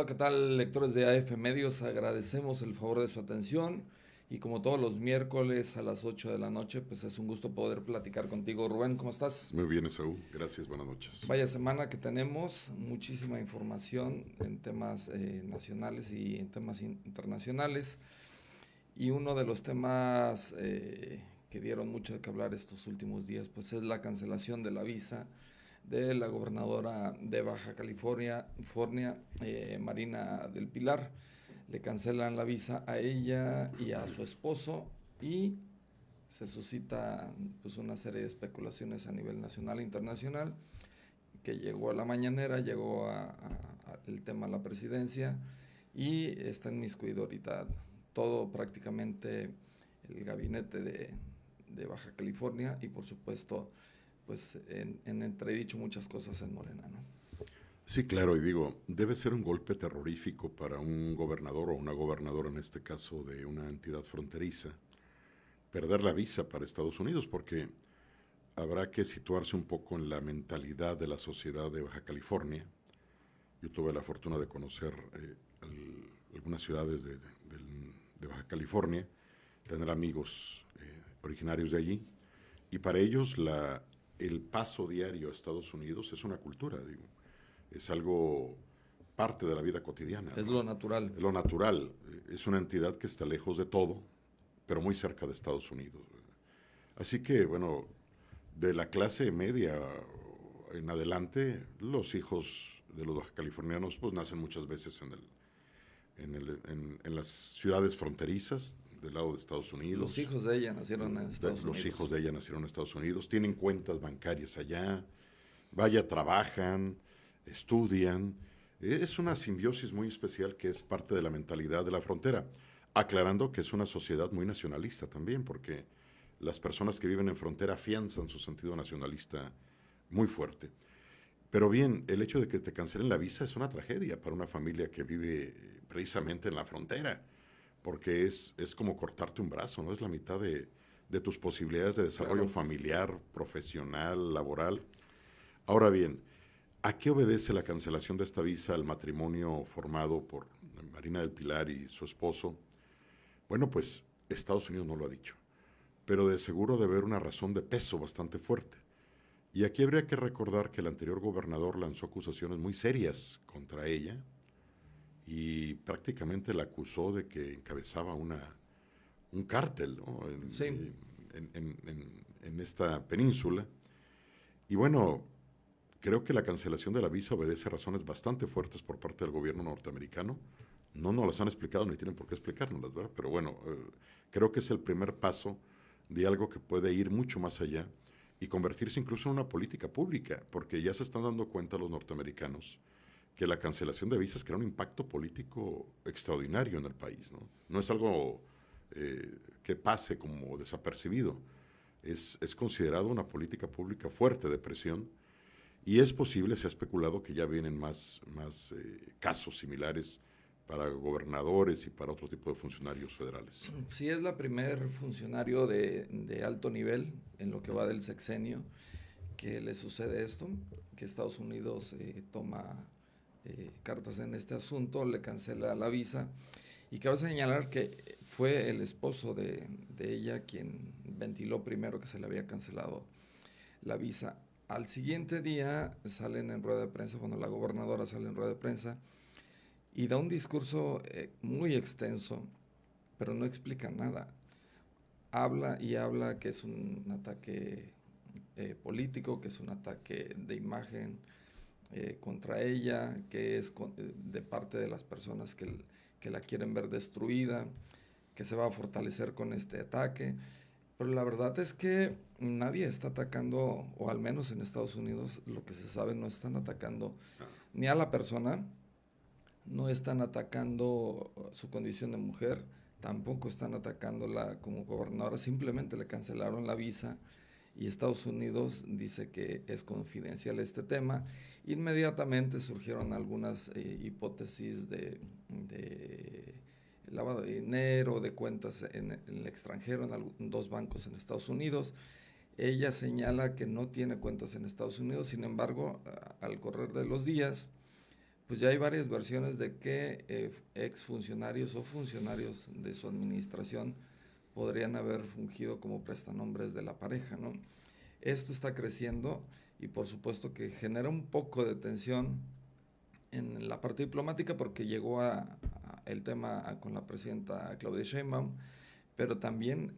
Hola, ¿qué tal, lectores de AF Medios? Agradecemos el favor de su atención y como todos los miércoles a las 8 de la noche, pues es un gusto poder platicar contigo. Rubén, ¿cómo estás? Muy bien, Esaú. Gracias, buenas noches. Vaya semana que tenemos, muchísima información en temas nacionales y en temas internacionales. Y uno de los temas que dieron mucho de qué hablar estos últimos días, pues es la cancelación de la visa de la gobernadora de Baja California, Marina del Pilar. Le cancelan la visa a ella y a su esposo y se suscita pues una serie de especulaciones a nivel nacional e internacional, que llegó a la mañanera, llegó a el tema a la presidencia y está inmiscuido ahorita todo prácticamente el gabinete de Baja California y por supuesto pues en entredicho muchas cosas en Morena, ¿no? Sí, claro, y digo, debe ser un golpe terrorífico para un gobernador o una gobernadora, en este caso de una entidad fronteriza, perder la visa para Estados Unidos, porque habrá que situarse un poco en la mentalidad de la sociedad de Baja California. Yo tuve la fortuna de conocer algunas ciudades de Baja California, tener amigos originarios de allí, y para ellos el paso diario a Estados Unidos es una cultura, digo, es algo parte de la vida cotidiana, Es ¿no? lo natural. Es lo natural, es una entidad que está lejos de todo, pero muy cerca de Estados Unidos. Así que, bueno, de la clase media en adelante, los hijos de los californianos pues nacen muchas veces en las ciudades fronterizas del lado de Estados Los Unidos. hijos de ella nacieron en Estados Los hijos Unidos. de ella nacieron en Estados Unidos, tienen cuentas bancarias allá, vaya, trabajan, estudian. Es una simbiosis muy especial que es parte de la mentalidad de la frontera, aclarando que es una sociedad muy nacionalista también, porque las personas que viven en frontera afianzan su sentido nacionalista muy fuerte. Pero bien, el hecho de que te cancelen la visa es una tragedia para una familia que vive precisamente en la frontera, porque es como cortarte un brazo, ¿no? Es la mitad de tus posibilidades de desarrollo Claro. familiar, profesional, laboral. Ahora bien, ¿a qué obedece la cancelación de esta visa al matrimonio formado por Marina del Pilar y su esposo? Bueno, pues Estados Unidos no lo ha dicho, pero de seguro debe haber una razón de peso bastante fuerte. Y aquí habría que recordar que el anterior gobernador lanzó acusaciones muy serias contra ella y prácticamente la acusó de que encabezaba un cártel, ¿no? Sí, En esta península. Y bueno, creo que la cancelación de la visa obedece a razones bastante fuertes por parte del gobierno norteamericano. No nos las han explicado ni tienen por qué explicárnoslas, ¿verdad? Pero bueno, creo que es el primer paso de algo que puede ir mucho más allá y convertirse incluso en una política pública, porque ya se están dando cuenta los norteamericanos que la cancelación de visas crea un impacto político extraordinario en el país, ¿no? No es algo que pase como desapercibido, es considerado una política pública fuerte de presión y es posible, se ha especulado que ya vienen más casos similares para gobernadores y para otro tipo de funcionarios federales. sí es la primer funcionario de alto nivel en lo que va del sexenio que le sucede esto, que Estados Unidos toma cartas en este asunto, le cancela la visa y cabe señalar que fue el esposo de ella quien ventiló primero que se le había cancelado la visa. Al siguiente día salen en rueda de prensa, bueno, la gobernadora sale en rueda de prensa y da un discurso muy extenso, pero no explica nada. Habla y habla que es un ataque político, que es un ataque de imagen contra ella, que es de parte de las personas que la quieren ver destruida, que se va a fortalecer con este ataque. Pero la verdad es que nadie está atacando, o al menos en Estados Unidos, lo que se sabe, no están atacando ni a la persona, no están atacando su condición de mujer, tampoco están atacándola como gobernadora, simplemente le cancelaron la visa y Estados Unidos dice que es confidencial este tema. Inmediatamente surgieron algunas hipótesis de lavado de dinero, de cuentas en el extranjero, en dos bancos en Estados Unidos. Ella señala que no tiene cuentas en Estados Unidos, sin embargo, al correr de los días, pues ya hay varias versiones de que exfuncionarios o funcionarios de su administración podrían haber fungido como prestanombres de la pareja, ¿no? Esto está creciendo y por supuesto que genera un poco de tensión en la parte diplomática porque llegó el tema con la presidenta Claudia Sheinbaum, pero también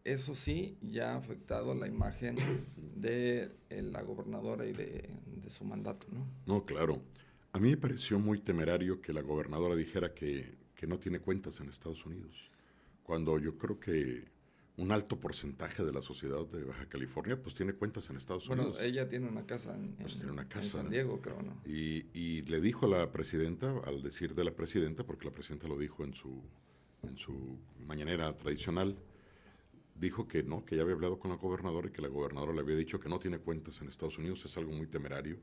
eso sí ya ha afectado la imagen de la gobernadora y de su mandato, ¿no? No, claro. A mí me pareció muy temerario que la gobernadora dijera que no tiene cuentas en Estados Unidos, cuando yo creo que un alto porcentaje de la sociedad de Baja California pues tiene cuentas en Estados Bueno, Unidos. ella tiene una casa Pues tiene una en casa. San Diego, creo, ¿no? Y le dijo a la presidenta, al decir de la presidenta, porque la presidenta lo dijo en su mañanera tradicional, dijo que no, que ya había hablado con la gobernadora y que la gobernadora le había dicho que no tiene cuentas en Estados Unidos. Es algo muy temerario.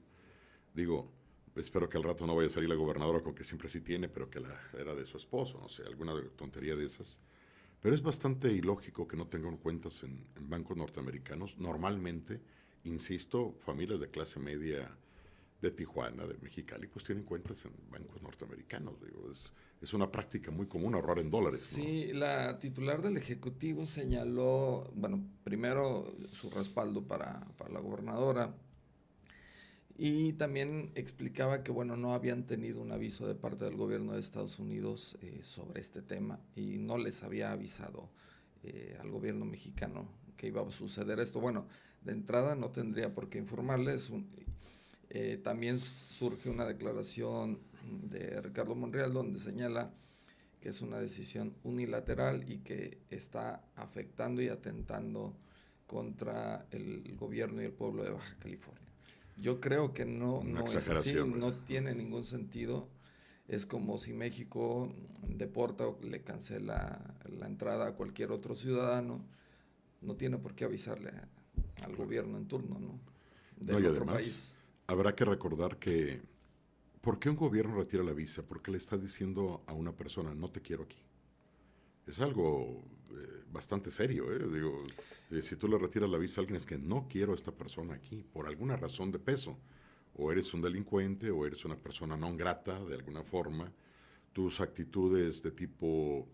Digo, espero que al rato no vaya a salir la gobernadora con que siempre sí tiene, pero que era de su esposo, no sé, alguna tontería de esas. Pero es bastante ilógico que no tengan cuentas en bancos norteamericanos. Normalmente, insisto, familias de clase media de Tijuana, de Mexicali, pues tienen cuentas en bancos norteamericanos. Digo, es una práctica muy común ahorrar en dólares, ¿no? Sí, la titular del Ejecutivo señaló, bueno, primero su respaldo para la gobernadora y también explicaba que, bueno, no habían tenido un aviso de parte del gobierno de Estados Unidos sobre este tema y no les había avisado al gobierno mexicano que iba a suceder esto. Bueno, de entrada no tendría por qué informarles. También surge una declaración de Ricardo Monreal donde señala que es una decisión unilateral y que está afectando y atentando contra el gobierno y el pueblo de Baja California. Yo creo que no es así, no tiene ningún sentido. Es como si México deporta o le cancela la entrada a cualquier otro ciudadano, no tiene por qué avisarle al gobierno en turno, ¿no? No, Del y otro además país. habrá que recordar que ¿por qué un gobierno retira la visa? Porque le está diciendo a una persona, no te quiero aquí. Es algo bastante serio, ¿eh? Digo, si tú le retiras la visa a alguien es que no quiero a esta persona aquí, por alguna razón de peso. O eres un delincuente o eres una persona no grata de alguna forma. Tus actitudes de tipo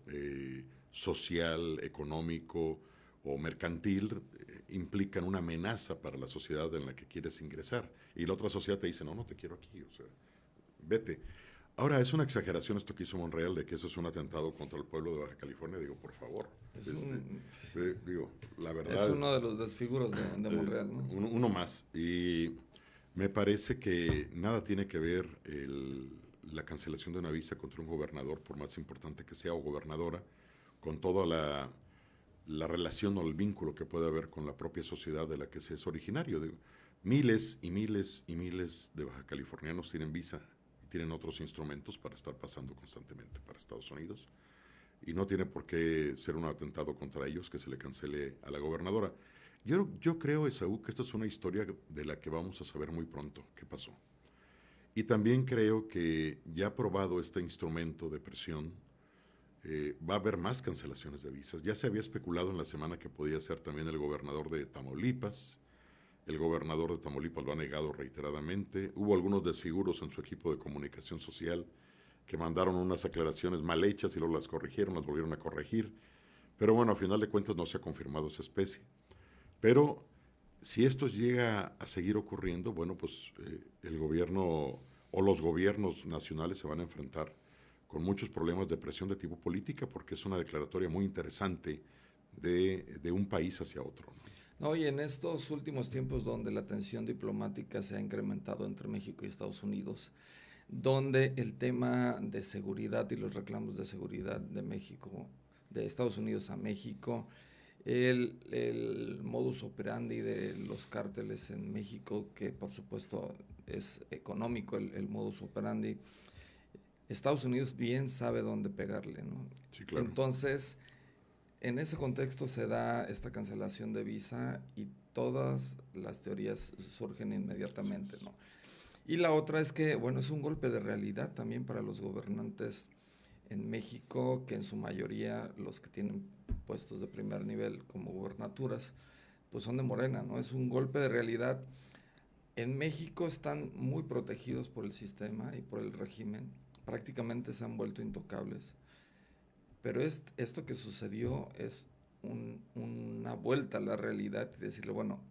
social, económico o mercantil implican una amenaza para la sociedad en la que quieres ingresar. Y la otra sociedad te dice, no, no te quiero aquí, o sea, vete. Ahora, es una exageración esto que hizo Monreal de que eso es un atentado contra el pueblo de Baja California. Digo, por favor. Digo, la verdad. Es uno de los desfiguros de Monreal, ¿no? Uno más. Y me parece que nada tiene que ver la cancelación de una visa contra un gobernador, por más importante que sea o gobernadora, con toda la relación o el vínculo que puede haber con la propia sociedad de la que se es originario. Digo, miles y miles y miles de baja californianos tienen visa y tienen otros instrumentos para estar pasando constantemente para Estados Unidos. Y no tiene por qué ser un atentado contra ellos que se le cancele a la gobernadora. Yo creo, Esaú, que esta es una historia de la que vamos a saber muy pronto qué pasó. Y también creo que ya aprobado este instrumento de presión, va a haber más cancelaciones de visas. Ya se había especulado en la semana que podía ser también el gobernador de Tamaulipas. El gobernador de Tamaulipas lo ha negado reiteradamente. Hubo algunos desfiguros en su equipo de comunicación social que mandaron unas aclaraciones mal hechas y luego las corrigieron, las volvieron a corregir. Pero bueno, a final de cuentas no se ha confirmado esa especie. Pero si esto llega a seguir ocurriendo, bueno, pues el gobierno o los gobiernos nacionales se van a enfrentar con muchos problemas de presión de tipo política porque es una declaratoria muy interesante de un país hacia otro, ¿no? No, y en estos últimos tiempos donde la tensión diplomática se ha incrementado entre México y Estados Unidos, donde el tema de seguridad y los reclamos de seguridad de México, de Estados Unidos a México, el modus operandi de los cárteles en México, que por supuesto es económico el modus operandi, Estados Unidos bien sabe dónde pegarle, ¿no? Sí, claro. Entonces, en ese contexto se da esta cancelación de visa y todas las teorías surgen inmediatamente, ¿no? Y la otra es que, bueno, es un golpe de realidad también para los gobernantes en México, que en su mayoría los que tienen puestos de primer nivel como gobernaturas, pues son de Morena, ¿no? Es un golpe de realidad En México están muy protegidos por el sistema y por el régimen, prácticamente se han vuelto intocables, pero esto que sucedió es una vuelta a la realidad y decirle, bueno,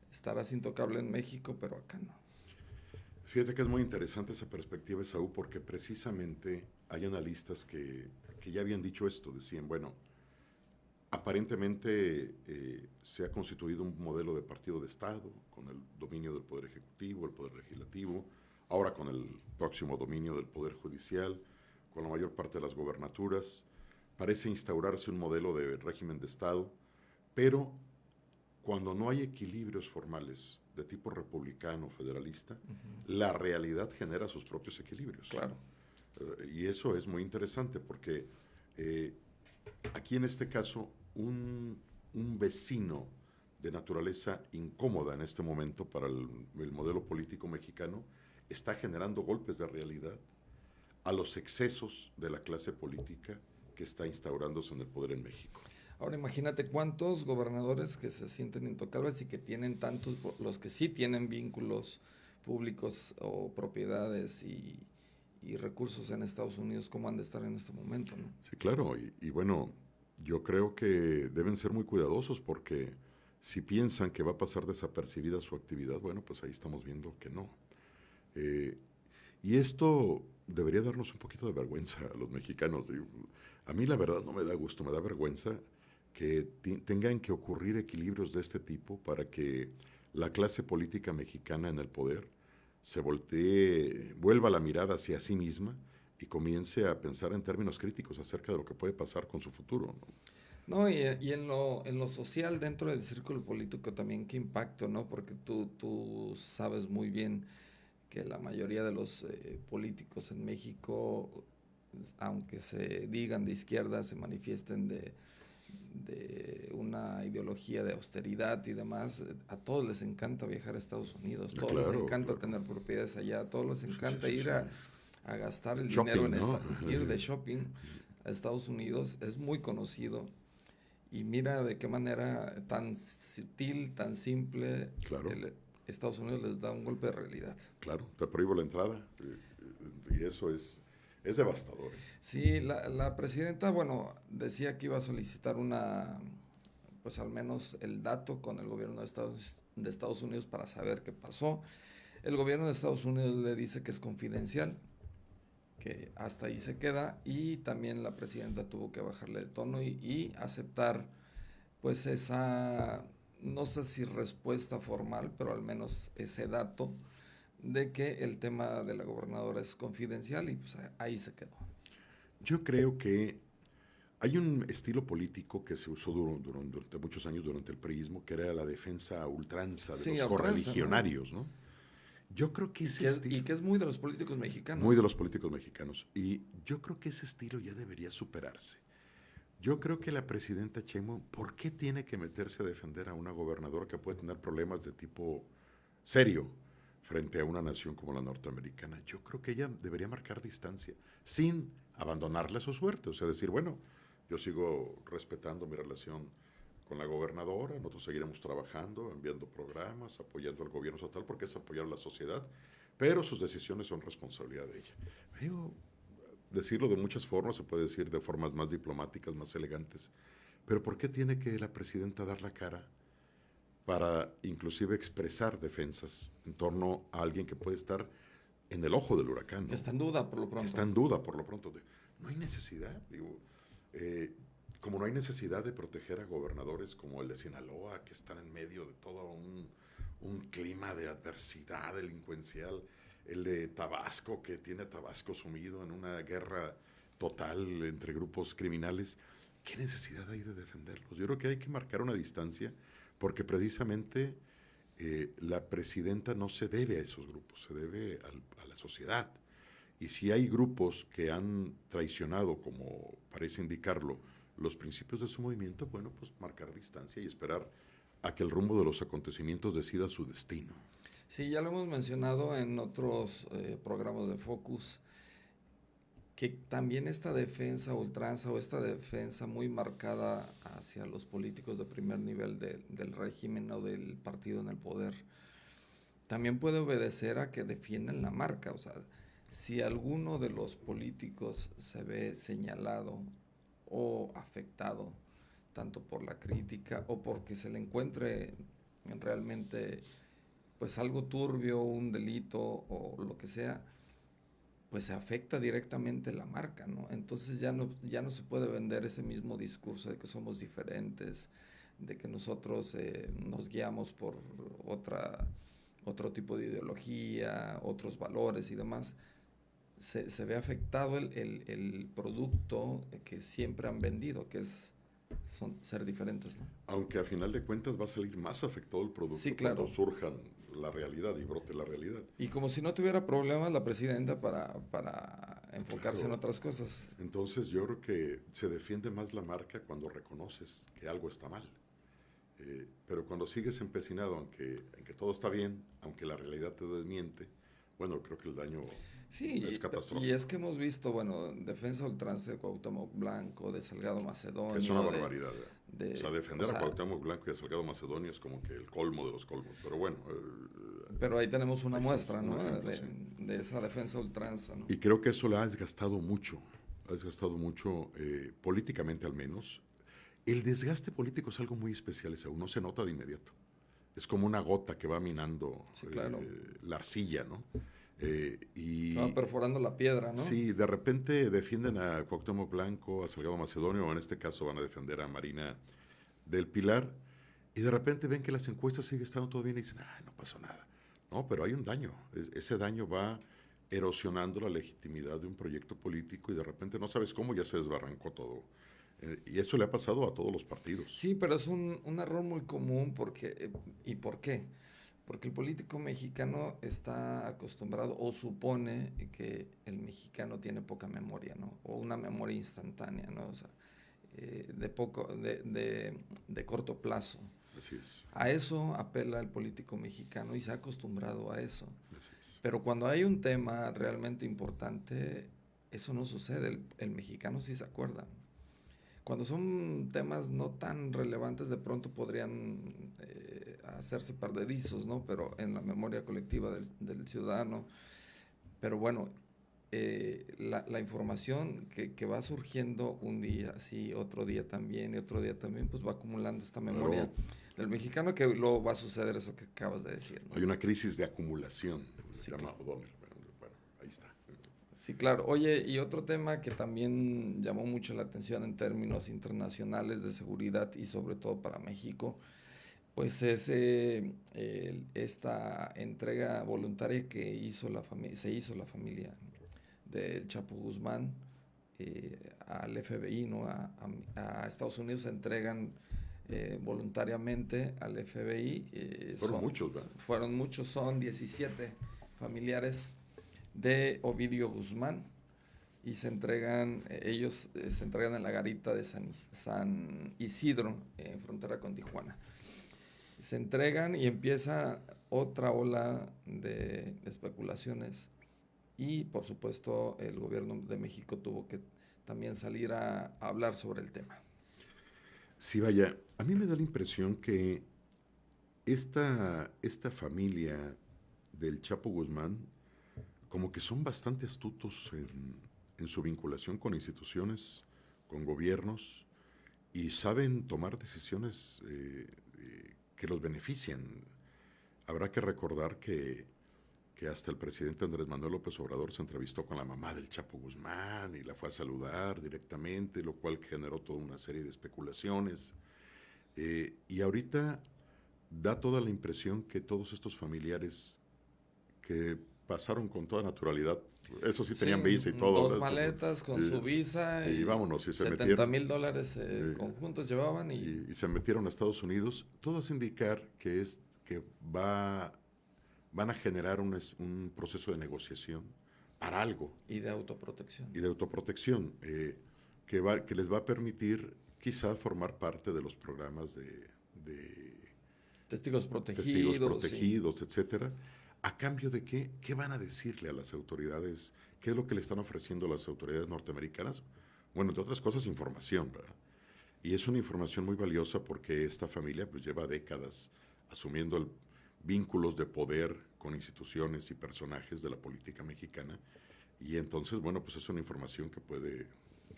estarás intocable en México, pero acá no. Fíjate que es muy interesante esa perspectiva, Esaú, porque precisamente hay analistas que ya habían dicho esto, decían, bueno, aparentemente se ha constituido un modelo de partido de Estado, con el dominio del Poder Ejecutivo, el Poder Legislativo, ahora con el próximo dominio del Poder Judicial, con la mayor parte de las gobernaturas. Parece instaurarse un modelo de régimen de Estado, pero cuando no hay equilibrios formales de tipo republicano, federalista, la realidad genera sus propios equilibrios. Claro. Y eso es muy interesante porque aquí en este caso un vecino de naturaleza incómoda en este momento para el modelo político mexicano está generando golpes de realidad a los excesos de la clase política que está instaurándose en el poder en México. Ahora imagínate cuántos gobernadores que se sienten intocables y que tienen tantos, los que sí tienen vínculos públicos o propiedades y recursos en Estados Unidos, cómo han de estar en este momento, ¿no? Sí, claro, y bueno, yo creo que deben ser muy cuidadosos porque si piensan que va a pasar desapercibida su actividad, bueno, pues ahí estamos viendo que no. Y esto debería darnos un poquito de vergüenza a los mexicanos. A mí la verdad no me da gusto, me da vergüenza que tengan que ocurrir equilibrios de este tipo para que la clase política mexicana en el poder se voltee, vuelva la mirada hacia sí misma y comience a pensar en términos críticos acerca de lo que puede pasar con su futuro, ¿no? No, y en lo social, dentro del círculo político también, qué impacto, ¿no? Porque tú sabes muy bien que la mayoría de los políticos en México, aunque se digan de izquierda, se manifiesten de una ideología de austeridad y demás, a todos les encanta viajar a Estados Unidos, todos les encanta tener propiedades allá, a todos les encanta ir a gastar el dinero en ir de shopping a Estados Unidos, es muy conocido. Y mira de qué manera tan sutil, tan simple, Estados Unidos les da un golpe de realidad. Claro, te prohíbo la entrada y eso es devastador. Sí, la presidenta, bueno, decía que iba a solicitar pues al menos el dato con el gobierno de Estados Unidos para saber qué pasó. El gobierno de Estados Unidos le dice que es confidencial, que hasta ahí se queda, y también la presidenta tuvo que bajarle el tono y aceptar pues esa, no sé si respuesta formal, pero al menos ese dato de que el tema de la gobernadora es confidencial y pues ahí se quedó. Yo creo que hay un estilo político que se usó durante muchos años durante el priismo, que era la defensa a ultranza de los correligionarios, ¿no? Yo creo que ese estilo... Y que es muy de los políticos mexicanos. Muy de los políticos mexicanos. Y yo creo que ese estilo ya debería superarse. Yo creo que la presidenta Sheinbaum, ¿por qué tiene que meterse a defender a una gobernadora que puede tener problemas de tipo serio frente a una nación como la norteamericana? Yo creo que ella debería marcar distancia, sin abandonarle a su suerte. O sea, decir, bueno, yo sigo respetando mi relación con la gobernadora, nosotros seguiremos trabajando, enviando programas, apoyando al gobierno estatal, porque es apoyar a la sociedad, pero sus decisiones son responsabilidad de ella. Digo, decirlo de muchas formas, se puede decir de formas más diplomáticas, más elegantes, pero ¿por qué tiene que la presidenta dar la cara para inclusive expresar defensas en torno a alguien que puede estar en el ojo del huracán, ¿no? Está en duda por lo pronto. Está en duda por lo pronto. No hay necesidad, digo, como no hay necesidad de proteger a gobernadores como el de Sinaloa, que están en medio de todo un clima de adversidad delincuencial, el de Tabasco, que tiene a Tabasco sumido en una guerra total entre grupos criminales. ¿Qué necesidad hay de defenderlos? Yo creo que hay que marcar una distancia, porque precisamente la presidenta no se debe a esos grupos, se debe a la sociedad. Y si hay grupos que han traicionado, como parece indicarlo, los principios de su movimiento, bueno, pues marcar distancia y esperar a que el rumbo de los acontecimientos decida su destino. Sí, ya lo hemos mencionado en otros programas de Focus, que también esta defensa ultranza o esta defensa muy marcada hacia los políticos de primer nivel del régimen o del partido en el poder también puede obedecer a que defienden la marca. O sea, si alguno de los políticos se ve señalado o afectado, tanto por la crítica o porque se le encuentre realmente pues algo turbio, un delito o lo que sea, pues se afecta directamente la marca, ¿no? Entonces ya no se puede vender ese mismo discurso de que somos diferentes, de que nosotros nos guiamos por otro tipo de ideología, otros valores y demás. Se ve afectado el producto que siempre han vendido, que es ser diferentes, ¿no? Aunque a final de cuentas va a salir más afectado el Sí, producto cuando claro. surjan la realidad y brote la realidad. Y como si no tuviera problemas la presidenta para enfocarse en Claro. otras cosas. Entonces yo creo que se defiende más la marca cuando reconoces que algo está mal. Pero cuando sigues empecinado en que todo está bien, aunque la realidad te desmiente, bueno, creo que el daño Sí, es y catastrófico. es que hemos visto, bueno, defensa ultranza de Cuauhtémoc Blanco, de Salgado Que es una Macedonio, barbaridad. O sea, o defender a sea, Cuauhtémoc Blanco y a Salgado Macedonio es como que el colmo de los colmos. Pero bueno, pero ahí tenemos una ahí está, muestra, un ¿no? ejemplo, sí. De esa defensa ultranza, ¿no? Y creo que eso le ha desgastado mucho políticamente al menos. El desgaste político es algo muy especial, ese no se nota de inmediato. Es como una gota que va minando Sí, claro. la arcilla, ¿no? Se va Y perforando la piedra, ¿no? sí, de repente defienden a Cuauhtémoc Blanco, a Salgado Macedonio, o en este caso van a defender a Marina del Pilar, y de repente ven que las encuestas siguen estando todo bien y dicen, no pasó nada. No, pero hay un daño. Ese daño va erosionando la legitimidad de un proyecto político y de repente no sabes cómo ya se desbarrancó todo. Y eso le ha pasado a todos los partidos. Sí, pero es un error muy común porque, ¿y por qué? Porque el político mexicano está acostumbrado o supone que el mexicano tiene poca memoria, ¿no? O una memoria instantánea, ¿no? O sea, de corto plazo. Así es. A eso apela el político mexicano y se ha acostumbrado a eso. Así es. Pero cuando hay un tema realmente importante, eso no sucede. El mexicano sí se acuerda. Cuando son temas no tan relevantes, de pronto podrían hacerse perdedizos, ¿no? Pero en la memoria colectiva del ciudadano. Pero bueno, la información que va surgiendo un día, sí, otro día también, y otro día también, pues va acumulando esta memoria Claro, del mexicano que luego va a suceder eso que acabas de decir, ¿no? hay una crisis de acumulación, Sí, se llama claro. O'Donnell. Bueno, ahí está. Sí, claro. Oye, y otro tema que también llamó mucho la atención en términos internacionales de seguridad y sobre todo para México, pues es esta entrega voluntaria que se hizo la familia del Chapo Guzmán al FBI, ¿no? A Estados Unidos se entregan voluntariamente al FBI. Fueron muchos, ¿verdad? Fueron muchos, son 17 familiares de Ovidio Guzmán y se entregan en la garita de San Isidro, en frontera con Tijuana. Se entregan y empieza otra ola de especulaciones y por supuesto el gobierno de México tuvo que también salir a hablar sobre el tema. Sí, vaya, a mí me da la impresión que esta familia del Chapo Guzmán, como que son bastante astutos en su vinculación con instituciones, con gobiernos, y saben tomar decisiones que los benefician. Habrá que recordar que hasta el presidente Andrés Manuel López Obrador se entrevistó con la mamá del Chapo Guzmán y la fue a saludar directamente, lo cual generó toda una serie de especulaciones. Y ahorita da toda la impresión que todos estos familiares que pasaron con toda naturalidad, eso sí Sí, tenían visa y todo, dos ¿verdad? maletas con su visa Y y vámonos, y se metieron. $70,000 eh, conjuntos llevaban y se metieron a Estados Unidos, todo hace indicar que van a generar un proceso de negociación para algo y de autoprotección. y de autoprotección que les va a permitir quizá formar parte de los programas de Testigos testigos protegidos. protegidos, etcétera. ¿A cambio de qué? ¿Qué van a decirle a las autoridades? ¿Qué es lo que le están ofreciendo a las autoridades norteamericanas? Bueno, entre otras cosas, información, ¿verdad? Y es una información muy valiosa porque esta familia pues lleva décadas asumiendo vínculos de poder con instituciones y personajes de la política mexicana. Y entonces, bueno, pues es una información que puede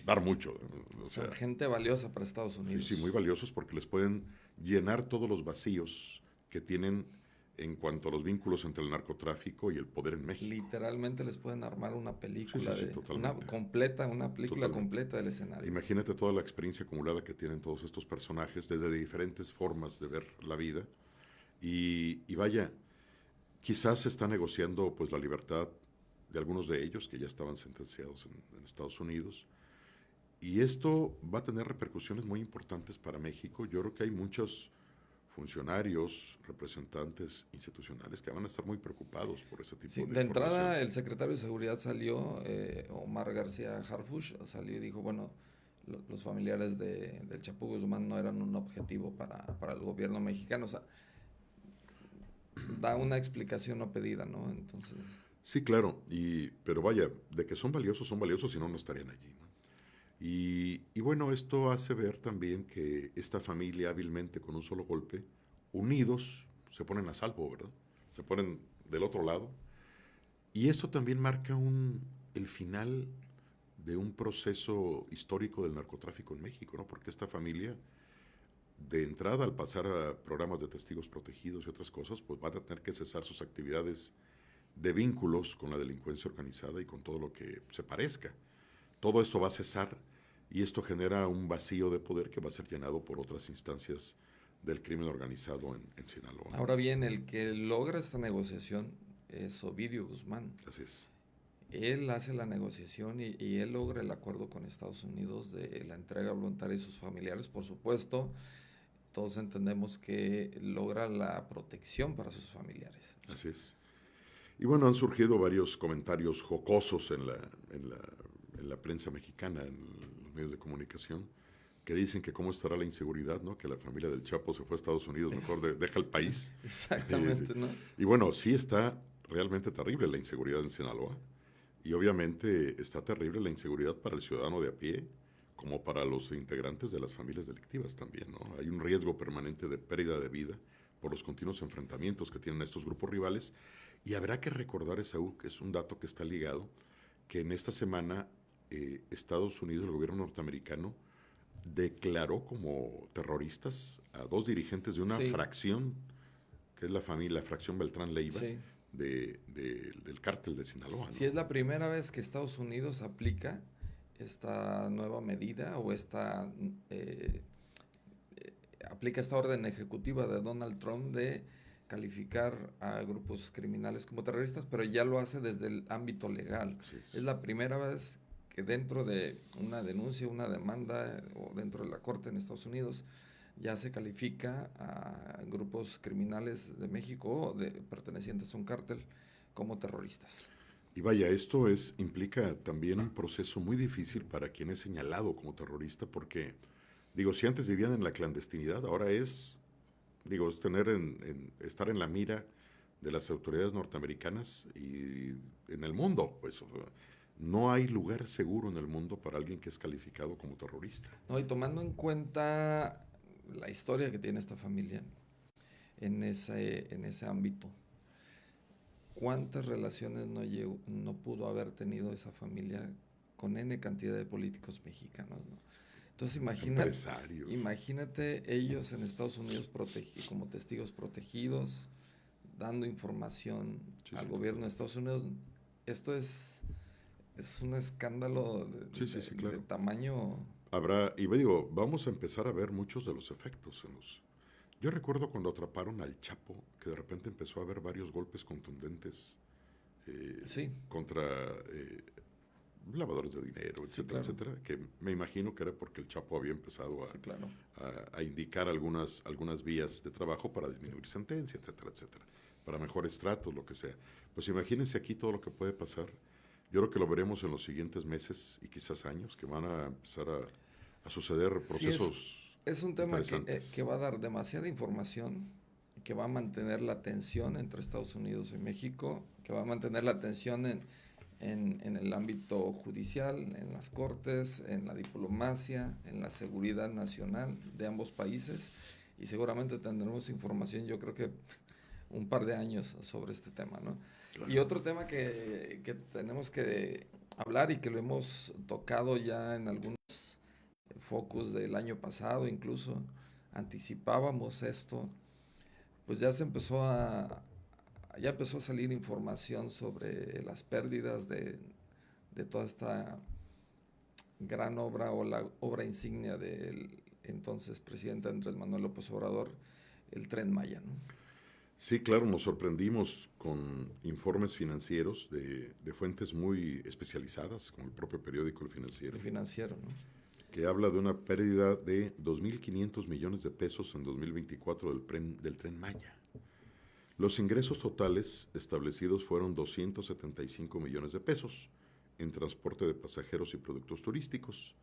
dar mucho. O sea, Son gente valiosa para Estados sí, Unidos. sí, muy valiosos porque les pueden llenar todos los vacíos que tienen en cuanto a los vínculos entre el narcotráfico y el poder en México. Literalmente les pueden armar una película, Sí, una totalmente. película Totalmente. completa del escenario. Imagínate toda la experiencia acumulada que tienen todos estos personajes desde diferentes formas de ver la vida. Y vaya, quizás se está negociando pues la libertad de algunos de ellos que ya estaban sentenciados en Estados Unidos. Y esto va a tener repercusiones muy importantes para México. Yo creo que hay muchos funcionarios, representantes institucionales que van a estar muy preocupados por ese tipo Sí, de de información. entrada el secretario de Seguridad salió, Omar García Harfuch, salió y dijo, bueno, los familiares del Chapo Guzmán no eran un objetivo para el gobierno mexicano. O sea, da una explicación no pedida, ¿no? Entonces, Sí, claro, pero vaya, de que son valiosos, si no, no estarían allí, ¿no? Y bueno, esto hace ver también que esta familia hábilmente con un solo golpe, unidos, se ponen a salvo, ¿verdad? Se ponen del otro lado. Y eso también marca el final de un proceso histórico del narcotráfico en México, ¿no? Porque esta familia, de entrada, al pasar a programas de testigos protegidos y otras cosas, pues van a tener que cesar sus actividades de vínculos con la delincuencia organizada y con todo lo que se parezca. Todo esto va a cesar y esto genera un vacío de poder que va a ser llenado por otras instancias del crimen organizado en Sinaloa. ahora bien, el que logra esta negociación es Ovidio Guzmán. Así es. Él hace la negociación y él logra el acuerdo con Estados Unidos de la entrega voluntaria de sus familiares. Por supuesto, todos entendemos que logra la protección para sus familiares. Así es. Y bueno, han surgido varios comentarios jocosos en la prensa mexicana, en los medios de comunicación, que dicen que cómo estará la inseguridad, ¿no? Que la familia del Chapo se fue a Estados Unidos, mejor deja el país. Exactamente, ¿no? Y bueno, sí está realmente terrible la inseguridad en Sinaloa. Y obviamente está terrible la inseguridad para el ciudadano de a pie, como para los integrantes de las familias delictivas también, ¿no? Hay un riesgo permanente de pérdida de vida por los continuos enfrentamientos que tienen estos grupos rivales. Y habrá que recordar, Esaú, que es un dato que está ligado, que en esta semana Estados Unidos, el gobierno norteamericano, declaró como terroristas a dos dirigentes de una Sí. fracción, que es la fracción Beltrán Leiva, Sí. del cártel de Sinaloa, ¿no? Si es la primera vez que Estados Unidos aplica esta nueva medida o aplica esta orden ejecutiva de Donald Trump de calificar a grupos criminales como terroristas, pero ya lo hace desde el ámbito legal. Así es. Es la primera vez que dentro de una denuncia, una demanda o dentro de la corte en Estados Unidos ya se califica a grupos criminales de México o pertenecientes a un cártel como terroristas. Y vaya, implica también un proceso muy difícil para quien es señalado como terrorista, porque, digo, si antes vivían en la clandestinidad, ahora es estar en la mira de las autoridades norteamericanas y en el mundo, pues. No hay lugar seguro en el mundo para alguien que es calificado como terrorista. No, y tomando en cuenta la historia que tiene esta familia en ese ámbito, ¿cuántas relaciones no pudo haber tenido esa familia con N cantidad de políticos mexicanos, ¿no? Entonces imagínate ellos en Estados Unidos como testigos protegidos, dando información al gobierno de Estados Unidos. Esto es un escándalo de tamaño. Y digo, vamos a empezar a ver muchos de los efectos. Yo recuerdo cuando atraparon al Chapo, que de repente empezó a haber varios golpes contundentes Sí. contra lavadores de dinero, Sí, etcétera, claro. etcétera, que me imagino que era porque el Chapo había empezado Sí, claro. a indicar algunas vías de trabajo para disminuir sentencia, etcétera, etcétera, para mejores tratos, lo que sea. Pues imagínense aquí todo lo que puede pasar. Yo creo que lo veremos en los siguientes meses y quizás años, que van a empezar a suceder procesos. Sí, es un tema que va a dar demasiada información, que va a mantener la tensión entre Estados Unidos y México, que va a mantener la tensión en el ámbito judicial, en las cortes, en la diplomacia, en la seguridad nacional de ambos países, y seguramente tendremos información, yo creo que un par de años sobre este tema, ¿no? Claro. Y otro tema que tenemos que hablar y que lo hemos tocado ya en algunos focus del año pasado, incluso anticipábamos esto, pues ya empezó a salir información sobre las pérdidas de toda esta gran obra o la obra insignia del entonces presidente Andrés Manuel López Obrador, el Tren Maya, ¿no? Sí, claro, nos sorprendimos con informes financieros de fuentes muy especializadas, como el propio periódico El Financiero, El financiero, ¿no? que habla de una pérdida de 2.500 millones de pesos en 2024 del Tren Maya. Los ingresos totales establecidos fueron 275 millones de pesos en transporte de pasajeros y productos turísticos,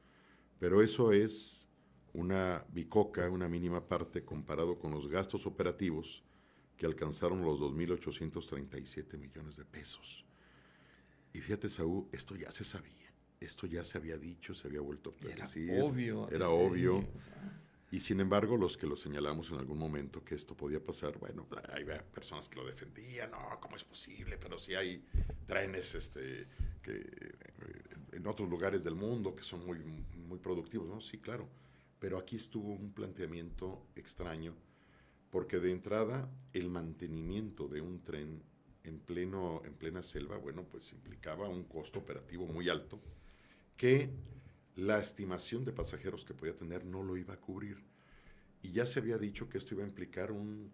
pero eso es una bicoca, una mínima parte comparado con los gastos operativos que alcanzaron los 2.837 millones de pesos. Y fíjate, Saúl, esto ya se sabía, esto ya se había dicho, se había vuelto a decir, Era obvio. era obvio. O sea, y sin embargo, los que lo señalamos en algún momento que esto podía pasar, bueno, hay personas que lo defendían, no, ¿cómo es posible? Pero sí hay trenes que en otros lugares del mundo que son muy, muy productivos, ¿no? Sí, claro. Pero aquí estuvo un planteamiento extraño, porque de entrada el mantenimiento de un tren en plena selva, bueno, pues implicaba un costo operativo muy alto que la estimación de pasajeros que podía tener no lo iba a cubrir. Y ya se había dicho que esto iba a implicar un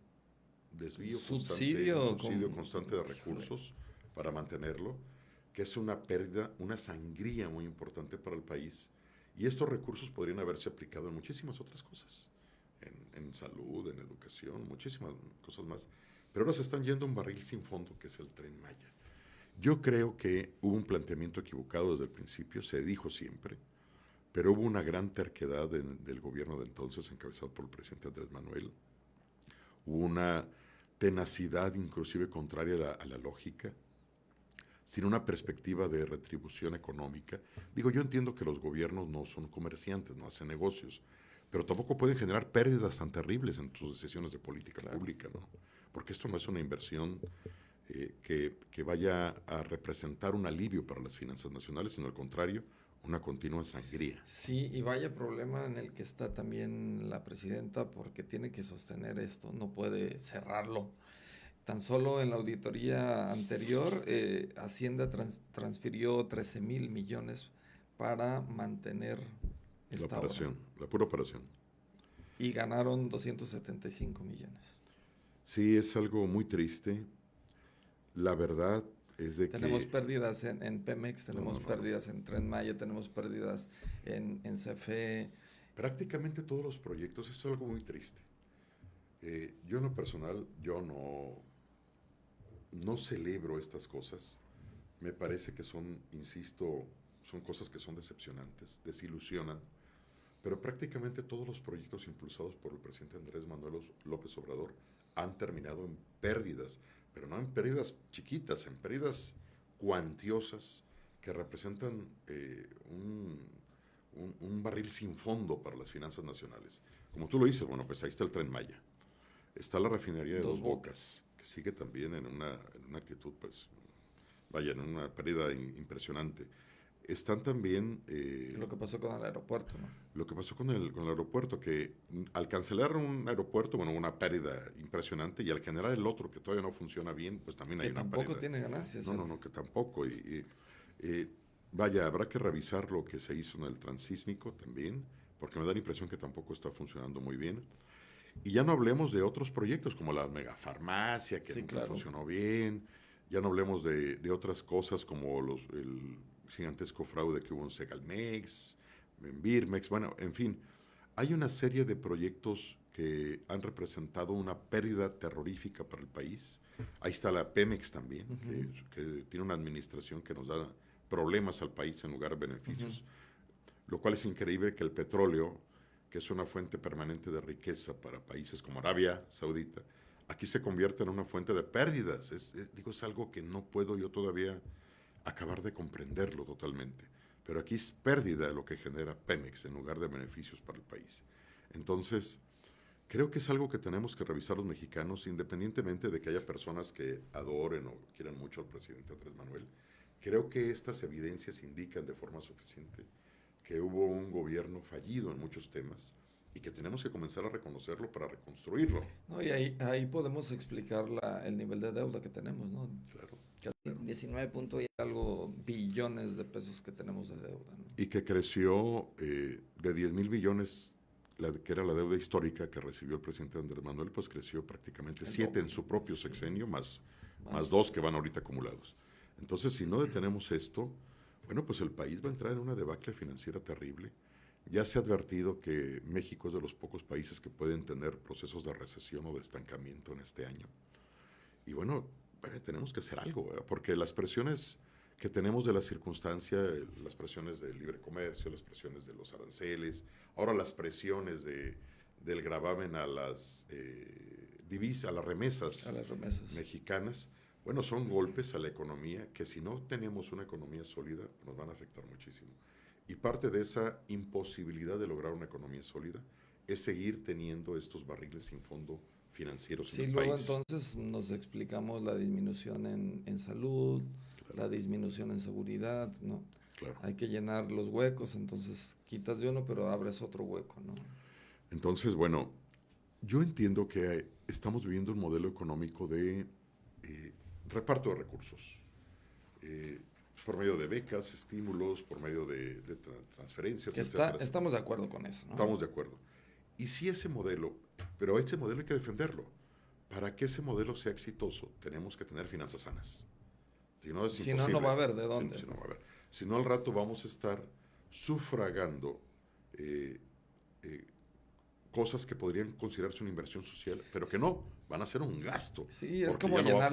desvío subsidio constante de recursos para mantenerlo, que es una pérdida, una sangría muy importante para el país. Y estos recursos podrían haberse aplicado en muchísimas otras cosas, en salud, en educación, muchísimas cosas más. Pero ahora se están yendo a un barril sin fondo, que es el Tren Maya. Yo creo que hubo un planteamiento equivocado desde el principio, se dijo siempre, pero hubo una gran terquedad del gobierno de entonces, encabezado por el presidente Andrés Manuel. Hubo una tenacidad inclusive contraria a la lógica, sin una perspectiva de retribución económica. Digo, yo entiendo que los gobiernos no son comerciantes, no hacen negocios, pero tampoco pueden generar pérdidas tan terribles en tus decisiones de política pública, ¿no? Porque esto no es una inversión que vaya a representar un alivio para las finanzas nacionales, sino al contrario, una continua sangría. Sí, y vaya problema en el que está también la presidenta porque tiene que sostener esto, no puede cerrarlo. Tan solo en la auditoría anterior, Hacienda transfirió 13,000 millones para mantener esta obra. La pura operación. Y ganaron 275 millones. Sí, es algo muy triste. La verdad es de tenemos que... pérdidas en Pemex, tenemos pérdidas en Tren Maya, tenemos pérdidas en CFE. Prácticamente todos los proyectos, eso es algo muy triste. Yo en lo personal, yo no celebro estas cosas. Me parece que son, insisto, son cosas que son decepcionantes, desilusionan. Pero prácticamente todos los proyectos impulsados por el presidente Andrés Manuel López Obrador han terminado en pérdidas, pero no en pérdidas chiquitas, en pérdidas cuantiosas que representan un barril sin fondo para las finanzas nacionales. Como tú lo dices, bueno, pues ahí está el Tren Maya, está la refinería de Dos Bocas, que sigue también en una actitud, pues, vaya, en una pérdida impresionante. Están también... lo que pasó con el aeropuerto, ¿no? Lo que pasó con el aeropuerto, que al cancelar un aeropuerto, bueno, una pérdida impresionante, y al generar el otro que todavía no funciona bien, pues también hay una pérdida. Que tampoco tiene ganancias. No, que tampoco. Vaya, habrá que revisar lo que se hizo en el transísmico también, porque me da la impresión que tampoco está funcionando muy bien. Y ya no hablemos de otros proyectos como la megafarmacia, que nunca funcionó bien. Ya no hablemos de otras cosas como el gigantesco fraude que hubo en Segalmex, en Birmex, bueno, en fin. Hay una serie de proyectos que han representado una pérdida terrorífica para el país. Ahí está la Pemex también, que tiene una administración que nos da problemas al país en lugar de beneficios. Lo cual es increíble que el petróleo, que es una fuente permanente de riqueza para países como Arabia Saudita, aquí se convierte en una fuente de pérdidas. Es algo que no puedo yo todavía acabar de comprenderlo totalmente. Pero aquí es pérdida lo que genera Pemex en lugar de beneficios para el país. Entonces, Creo que es algo que tenemos que revisar los mexicanos, independientemente de que haya personas que adoren o quieran mucho al presidente Andrés Manuel. Creo que estas evidencias indican de forma suficiente que hubo un gobierno fallido en muchos temas y que tenemos que comenzar a reconocerlo para reconstruirlo. No, y ahí podemos explicar el nivel de deuda que tenemos, ¿no? Claro. Casi 19 punto y algo billones de pesos que tenemos de deuda, ¿no? Y que creció de 10,000 billones, que era la deuda histórica que recibió el presidente Andrés Manuel, pues creció prácticamente 7 en su propio sexenio, más 2 que van ahorita acumulados. Entonces, si no detenemos esto, bueno, pues el país va a entrar en una debacle financiera terrible. Ya se ha advertido que México es de los pocos países que pueden tener procesos de recesión o de estancamiento en este año. Y bueno, tenemos que hacer algo, ¿verdad? Porque las presiones que tenemos de la circunstancia, las presiones del libre comercio, las presiones de los aranceles, ahora las presiones del gravamen a las divisas, a las remesas mexicanas, bueno, son golpes a la economía que si no tenemos una economía sólida nos van a afectar muchísimo. Y parte de esa imposibilidad de lograr una economía sólida es seguir teniendo estos barriles sin fondo financieros en el luego país. Entonces nos explicamos la disminución en salud, claro, la disminución en seguridad, ¿no? Claro. Hay que llenar los huecos, entonces quitas de uno pero abres otro hueco, ¿no? Entonces, bueno, yo entiendo que estamos viviendo un modelo económico de reparto de recursos, por medio de becas, estímulos, por medio de transferencias, etcétera. Estamos de acuerdo con eso, ¿no? Estamos de acuerdo. Y sí ese modelo, pero ese modelo hay que defenderlo. Para que ese modelo sea exitoso, tenemos que tener finanzas sanas. Si no, es imposible. No va a haber de dónde. Si no, va a haber. Si no, al rato vamos a estar sufragando cosas que podrían considerarse una inversión social, pero que no, van a ser un gasto. Sí, es como llenar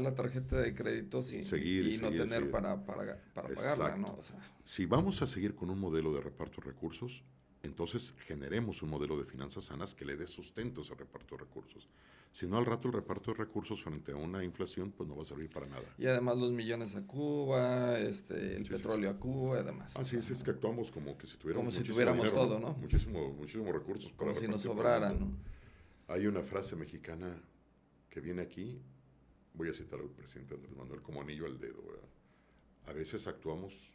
la tarjeta de crédito y no tener para pagarla, ¿no? O sea. Si vamos a seguir con un modelo de reparto de recursos, entonces generemos un modelo de finanzas sanas que le dé sustento a ese reparto de recursos. Si no, al rato el reparto de recursos frente a una inflación, pues no va a servir para nada. Y además los millones a Cuba, el petróleo a Cuba, además. Sí, es que actuamos como que si tuviéramos, dinero, todo, ¿no? Muchísimos recursos. Como si nos sobrara, ¿no? Hay una frase mexicana que viene aquí, voy a citar al presidente Andrés Manuel, como anillo al dedo, ¿verdad? A veces actuamos,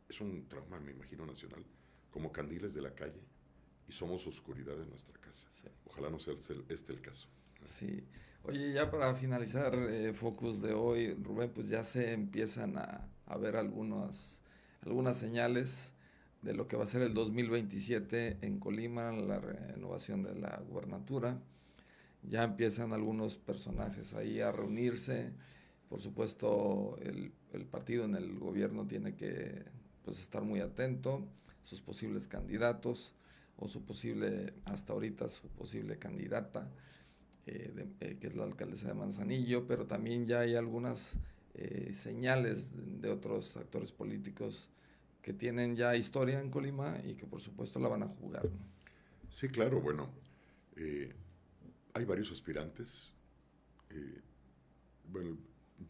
es un trauma, me imagino, nacional, como candiles de la calle y somos oscuridad en nuestra casa. Sí. Ojalá no sea este el caso. Sí. Oye, ya para finalizar Focus de hoy, Rubén, pues ya se empiezan a ver algunas señales de lo que va a ser el 2027 en Colima, la renovación de la gubernatura. Ya empiezan algunos personajes ahí a reunirse. Por supuesto, el partido en el gobierno tiene que estar muy atento, sus posibles candidatos o hasta ahorita su posible candidata, que es la alcaldesa de Manzanillo, pero también ya hay algunas señales de otros actores políticos que tienen ya historia en Colima y que por supuesto la van a jugar, ¿no? Sí, claro, bueno, hay varios aspirantes. Bueno,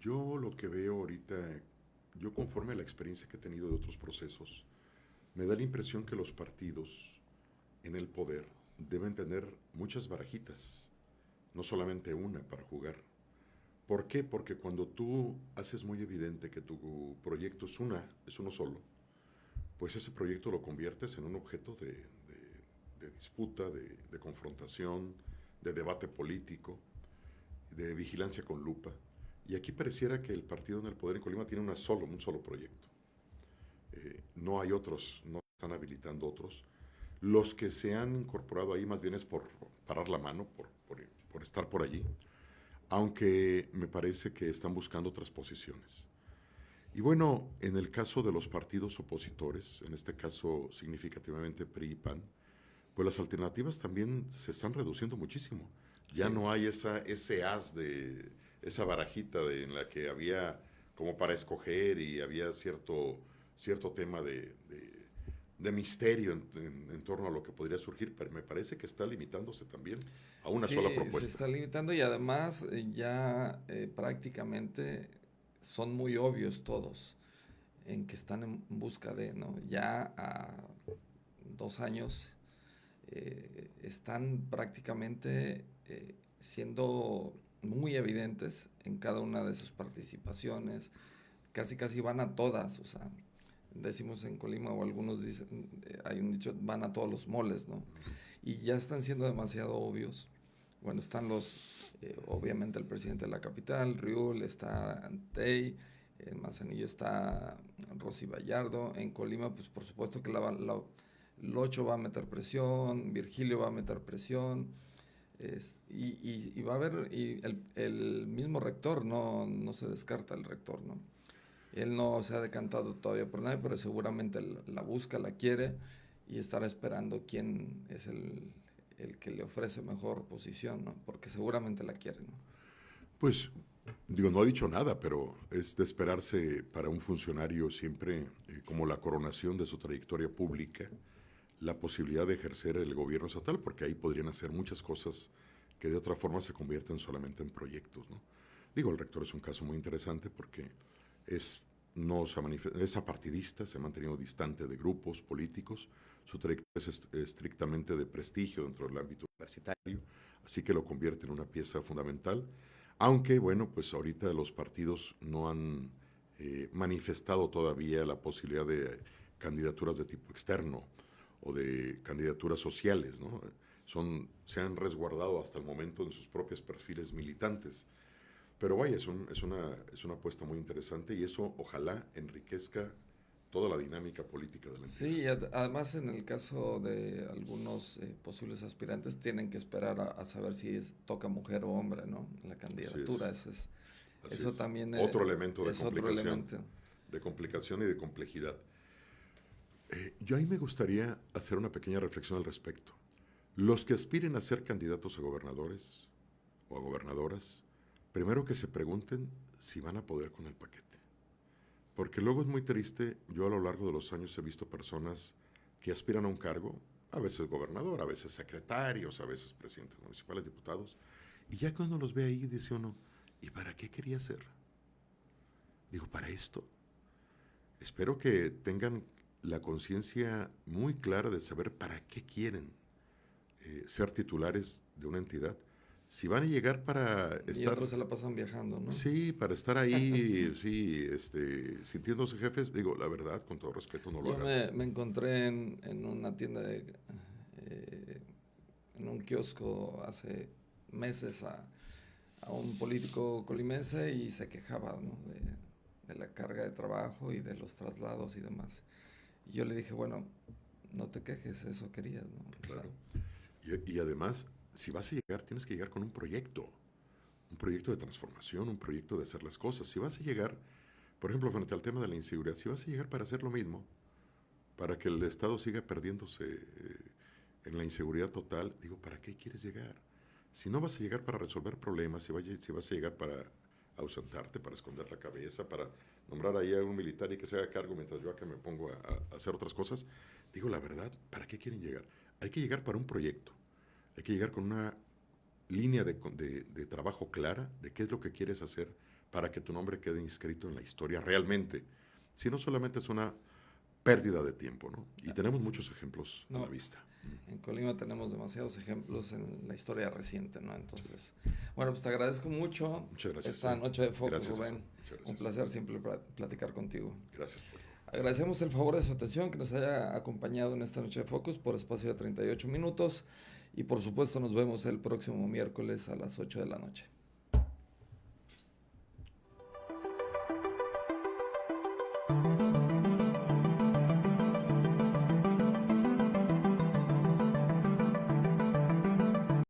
yo lo que veo ahorita, yo conforme a la experiencia que he tenido de otros procesos, me da la impresión que los partidos en el poder deben tener muchas barajitas, no solamente una para jugar. ¿Por qué? Porque cuando tú haces muy evidente que tu proyecto es uno solo, pues ese proyecto lo conviertes en un objeto de disputa, de confrontación, de debate político, de vigilancia con lupa. Y aquí pareciera que el partido en el poder en Colima tiene un solo proyecto. No hay otros, no están habilitando otros. Los que se han incorporado ahí más bien es por parar la mano, por estar por allí, aunque me parece que están buscando otras posiciones. Y bueno, en el caso de los partidos opositores, en este caso significativamente PRI y PAN, pues las alternativas también se están reduciendo muchísimo. Ya sí. No hay ese as de esa barajita en la que había como para escoger y había cierto tema de misterio en torno a lo que podría surgir, pero me parece que está limitándose también a una sola propuesta. Se está limitando y además ya prácticamente son muy obvios todos en que están en busca de, ¿no? Ya a 2 años están prácticamente siendo muy evidentes en cada una de sus participaciones, casi van a todas, o sea, decimos en Colima, o algunos dicen, hay un dicho, van a todos los moles, ¿no? Y ya están siendo demasiado obvios. Bueno, están obviamente el presidente de la capital, Riul, está Antey, en Manzanillo está Rosy Vallardo, en Colima, pues por supuesto que Locho va a meter presión, Virgilio va a meter presión, y va a haber, y el mismo rector, no se descarta el rector, ¿no? Él no se ha decantado todavía por nadie, pero seguramente la busca, la quiere, y estará esperando quién es el que le ofrece mejor posición, ¿no? Porque seguramente la quiere, ¿no? Pues, digo, no ha dicho nada, pero es de esperarse para un funcionario siempre, como la coronación de su trayectoria pública, la posibilidad de ejercer el gobierno estatal, porque ahí podrían hacer muchas cosas que de otra forma se convierten solamente en proyectos, ¿no? Digo, el rector es un caso muy interesante porque no es apartidista, se ha mantenido distante de grupos políticos, su trayectoria es estrictamente de prestigio dentro del ámbito universitario, así que lo convierte en una pieza fundamental, aunque, bueno, pues ahorita los partidos no han manifestado todavía la posibilidad de candidaturas de tipo externo o de candidaturas sociales, ¿no? Se han resguardado hasta el momento en sus propios perfiles militantes. Pero vaya, es una apuesta muy interesante y eso ojalá enriquezca toda la dinámica política de la entidad. Sí, además en el caso de algunos posibles aspirantes tienen que esperar a saber si toca mujer o hombre, ¿no? La candidatura, eso también otro elemento de es otro elemento. De complicación y de complejidad. Yo ahí me gustaría hacer una pequeña reflexión al respecto. Los que aspiren a ser candidatos a gobernadores o a gobernadoras, primero que se pregunten si van a poder con el paquete. Porque luego es muy triste, yo a lo largo de los años he visto personas que aspiran a un cargo, a veces gobernador, a veces secretarios, a veces presidentes municipales, diputados, y ya cuando los ve ahí dice uno, ¿y para qué quería ser? Digo, para esto. Espero que tengan la conciencia muy clara de saber para qué quieren ser titulares de una entidad. Si van a llegar para estar... Y otros se la pasan viajando, ¿no? Sí, para estar ahí, sí, sintiéndose jefes, digo, la verdad, con todo respeto, no lo hagan. Yo me encontré en una tienda, en un kiosco hace meses a un político colimense y se quejaba, ¿no? de la carga de trabajo y de los traslados y demás. Y yo le dije, bueno, no te quejes, eso querías, ¿no? Claro. Y además, si vas a llegar, tienes que llegar con un proyecto de transformación, un proyecto de hacer las cosas. Si vas a llegar, por ejemplo, frente al tema de la inseguridad, si vas a llegar para hacer lo mismo, para que el Estado siga perdiéndose en la inseguridad total, digo, ¿para qué quieres llegar? Si no vas a llegar para resolver problemas, si vas a llegar para ausentarte, para esconder la cabeza, para nombrar ahí a un militar y que se haga cargo mientras yo acá me pongo a hacer otras cosas, digo, la verdad, ¿para qué quieren llegar? Hay que llegar para un proyecto, hay que llegar con una línea de trabajo clara de qué es lo que quieres hacer para que tu nombre quede inscrito en la historia realmente. Si no solamente es una pérdida de tiempo, ¿no? Y tenemos muchos ejemplos a la vista. En Colima tenemos demasiados ejemplos en la historia reciente, ¿no? Entonces, bueno, pues te agradezco mucho. Muchas gracias. Esta noche de Focus, Gracias, Rubén. Un placer siempre platicar contigo. Gracias. Agradecemos el favor de su atención, que nos haya acompañado en esta noche de Focus por espacio de 38 minutos. Y por supuesto nos vemos el próximo miércoles a las 8 de la noche.